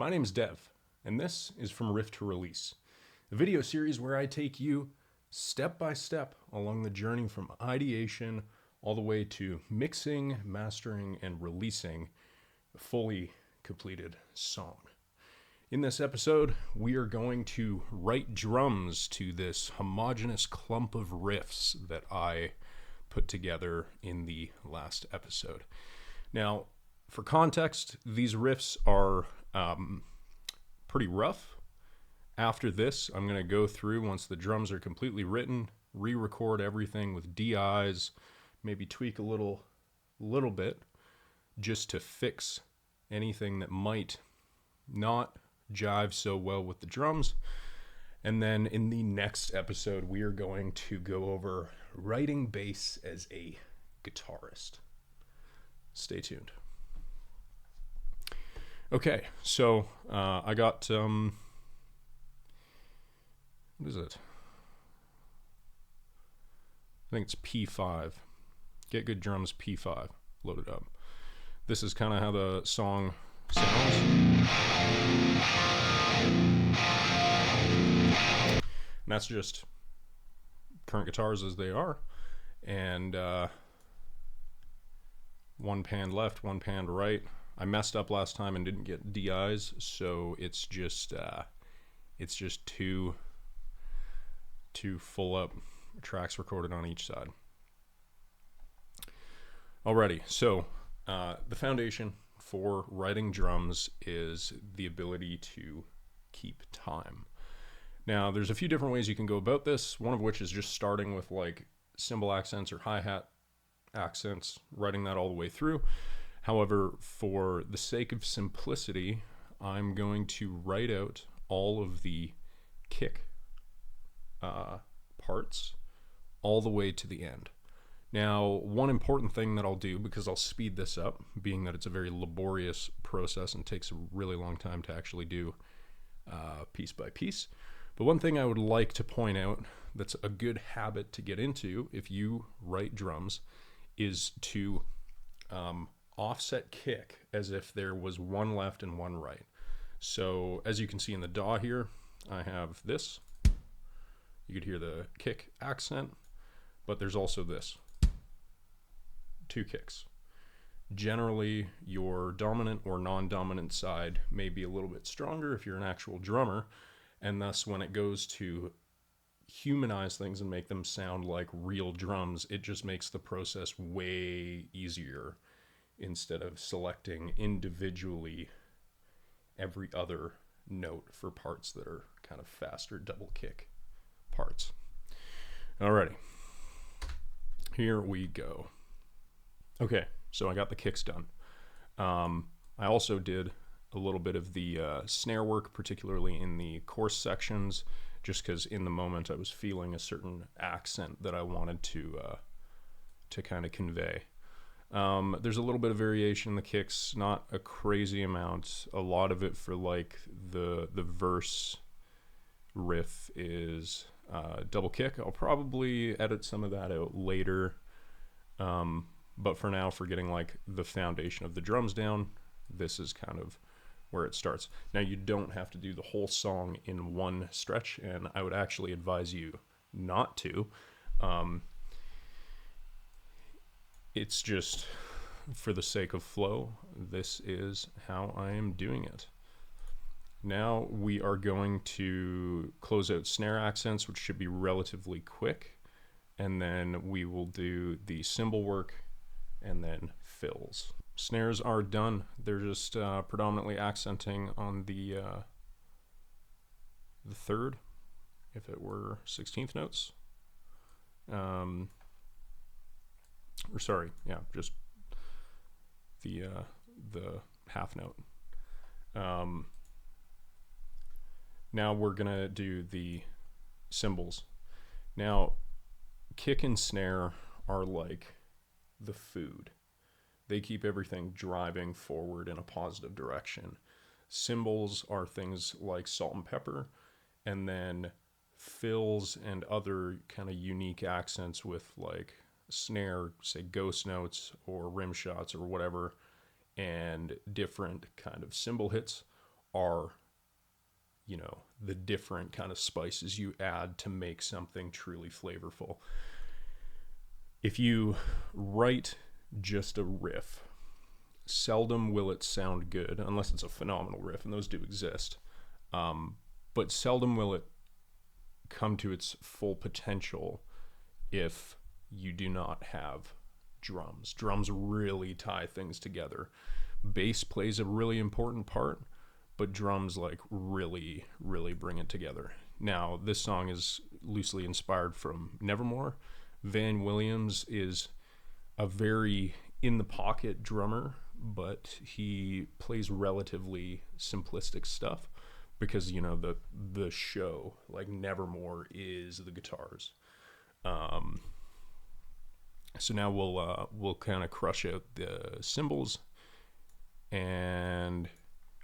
My name is Dev, and this is From Riff to Release, a video series where I take you step by step along the journey from ideation all the way to mixing, mastering, and releasing a fully completed song. In this episode, we are going to write drums to this homogeneous clump of riffs that I put together in the last episode. Now, for context, these riffs are pretty rough. After this, I'm going to go through, once the drums are completely written, re-record everything with DIs, maybe tweak a little bit just to fix anything that might not jive so well with the drums. And then in the next episode, we are going to go over writing bass as a guitarist. Stay tuned. Okay, so I got, what is it? I think it's P5. Get Good Drums P5 loaded up. This is kind of how the song sounds. And that's just current guitars as they are. And one pan left, one pan right. I messed up last time and didn't get DIs, so it's just two full up tracks recorded on each side. Alrighty, so the foundation for writing drums is the ability to keep time. Now, there's a few different ways you can go about this, one of which is just starting with like cymbal accents or hi-hat accents, writing that all the way through. However, for the sake of simplicity, I'm going to write out all of the kick parts all the way to the end. Now, one important thing that I'll do, because I'll speed this up, being that it's a very laborious process and takes a really long time to actually do piece by piece, but one thing I would like to point out that's a good habit to get into if you write drums is to offset kick as if there was one left and one right. So as you can see in the DAW here, I have this. You could hear the kick accent, but there's also this. Two kicks. Generally, your dominant or non-dominant side may be a little bit stronger if you're an actual drummer, and thus when it goes to humanize things and make them sound like real drums, it just makes the process way easier instead of selecting individually every other note for parts that are kind of faster double kick parts. Alrighty, here we go. Okay, so I got the kicks done. I also did a little bit of the snare work, particularly in the coarse sections, just because in the moment I was feeling a certain accent that I wanted to kind of convey. There's a little bit of variation in the kicks, not a crazy amount. A lot of it for like the verse riff is double kick. I'll probably edit some of that out later. But for now, for getting like the foundation of the drums down, this is kind of where it starts. Now, you don't have to do the whole song in one stretch, and I would actually advise you not to. It's just for the sake of flow, this is how I am doing it. Now we are going to close out snare accents, which should be relatively quick, and then we will do the cymbal work and then fills. Snares are done. They're just predominantly accenting on the third, if it were 16th notes. Or sorry, yeah, just the half note. Now we're gonna do the cymbals. Now, kick and snare are like the food. They keep everything driving forward in a positive direction. Cymbals are things like salt and pepper, and then fills and other kind of unique accents with like snare, say ghost notes or rim shots or whatever, and different kind of cymbal hits are, you know, the different kind of spices you add to make something truly flavorful. If you write just a riff, seldom will it sound good unless it's a phenomenal riff, and those do exist. But seldom will it come to its full potential if you do not have drums. Drums really tie things together. Bass plays a really important part, but drums like really bring it together. Now, this song is loosely inspired from Nevermore. Van Williams is a very in the pocket drummer, but he plays relatively simplistic stuff because, you know, the show, like Nevermore, is the guitars. So now we'll kind of crush out the cymbals, and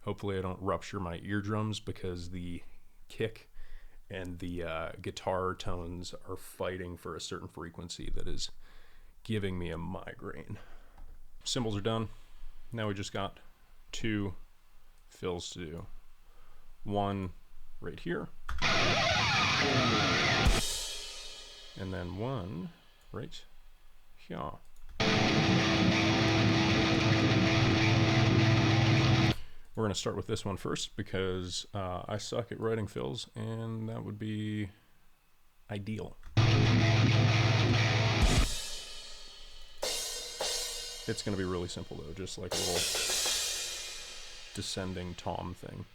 hopefully I don't rupture my eardrums because the kick and the guitar tones are fighting for a certain frequency that is giving me a migraine. Cymbals are done. Now we just got 2 fills to do. 1 right here, and then 1 right here. We're going to start with this one first because I suck at writing fills, and that would be ideal. It's going to be really simple though, just like a little descending tom thing.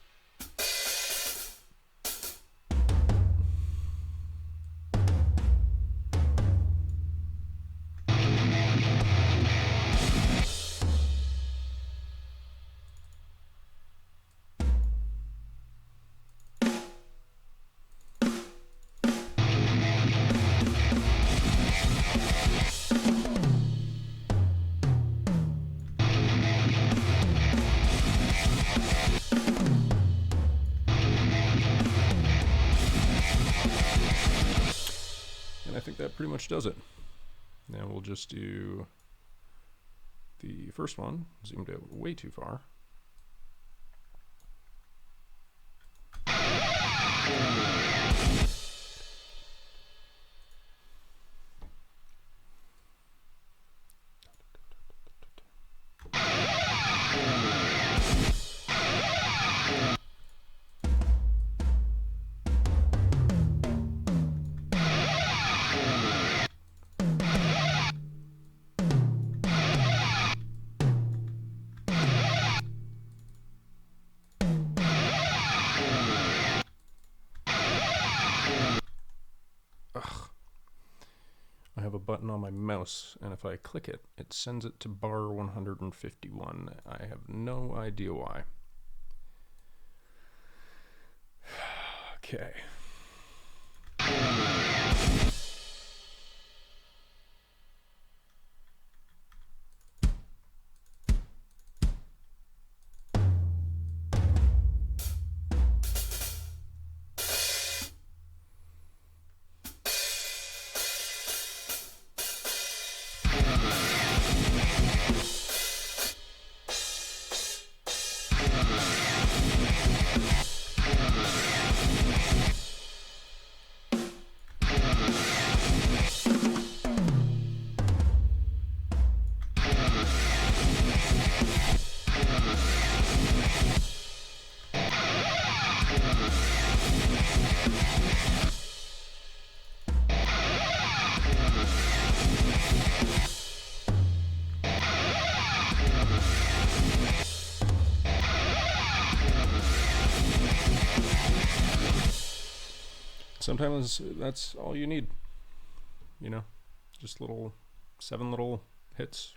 I think that pretty much does it. Now we'll just do the first one, zoomed out way too far. I have a button on my mouse, and if I click it, it sends it to bar 151. I have no idea why. Okay. Sometimes that's all you need, you know, just 7 little hits.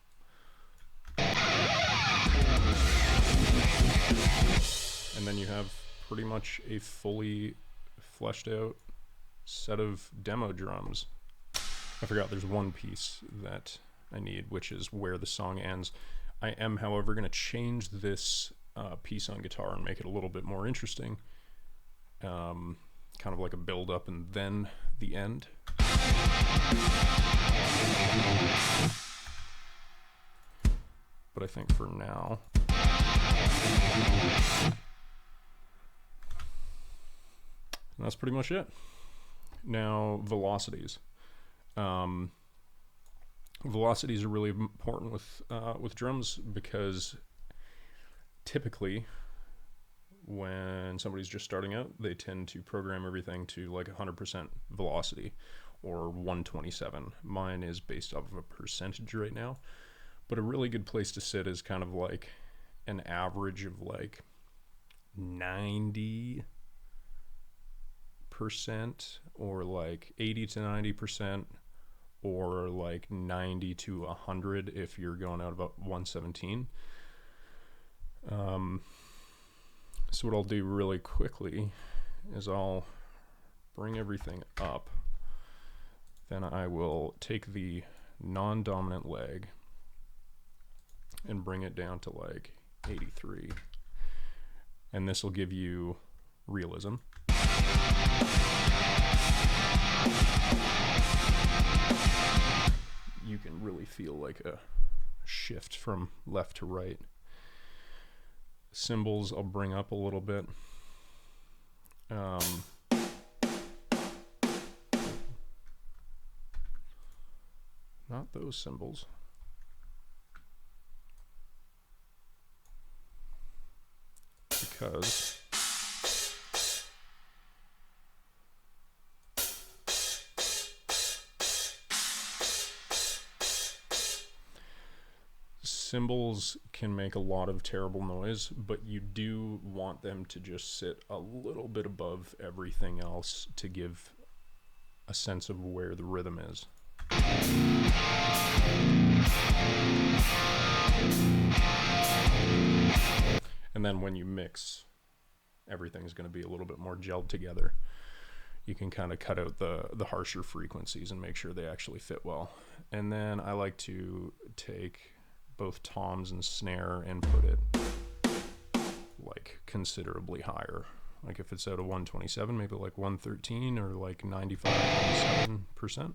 And then you have pretty much a fully fleshed out set of demo drums. I forgot there's one piece that I need, which is where the song ends. I am, however, going to change this piece on guitar and make it a little bit more interesting. Kind of like a build up and then the end. But I think for now, And that's pretty much it. Now, velocities. Velocities are really important with drums, because typically when somebody's just starting out, they tend to program everything to like 100% velocity or 127. Mine is based off of a percentage right now, but a really good place to sit is kind of like an average of like 90% or like 80 to 90%, or like 90 to 100 if you're going out about 117. So what I'll do really quickly is I'll bring everything up. Then I will take the non-dominant leg and bring it down to like 83. And this will give you realism. You can really feel like a shift from left to right. Cymbals I'll bring up a little bit. Not those cymbals. Because cymbals can make a lot of terrible noise, but you do want them to just sit a little bit above everything else to give a sense of where the rhythm is. And then when you mix, everything's going to be a little bit more gelled together. You can kind of cut out the harsher frequencies and make sure they actually fit well. And then I like to take both toms and snare and put it like considerably higher. Like if it's out of 127, maybe like 113 or like 95.7%.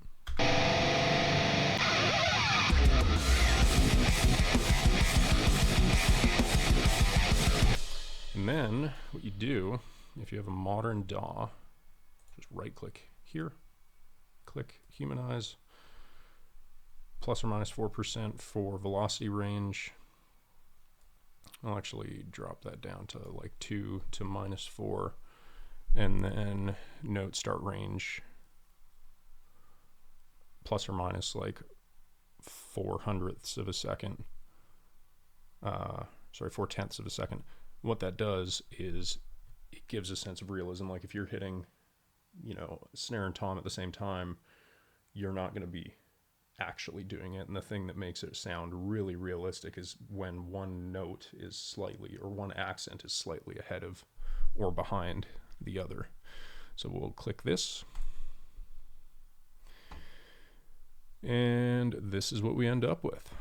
And then what you do, if you have a modern DAW, just right click here, click Humanize, plus or minus 4% for velocity range. I'll actually drop that down to like 2 to -4, and then note start range plus or minus like 4/100ths of a second. 4/10ths of a second. What that does is it gives a sense of realism. Like if you're hitting, you know, snare and tom at the same time, you're not going to be actually doing it. And the thing that makes it sound really realistic is when one note is slightly, or one accent is slightly ahead of or behind the other. So we'll click this, and this is what we end up with.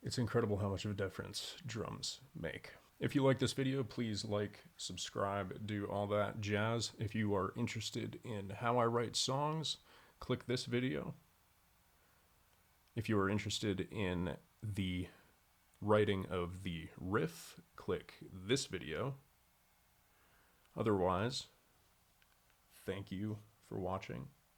It's incredible how much of a difference drums make. If you like this video, please like, subscribe, do all that jazz. If you are interested in how I write songs, click this video. If you are interested in the writing of the riff, click this video. Otherwise, thank you for watching.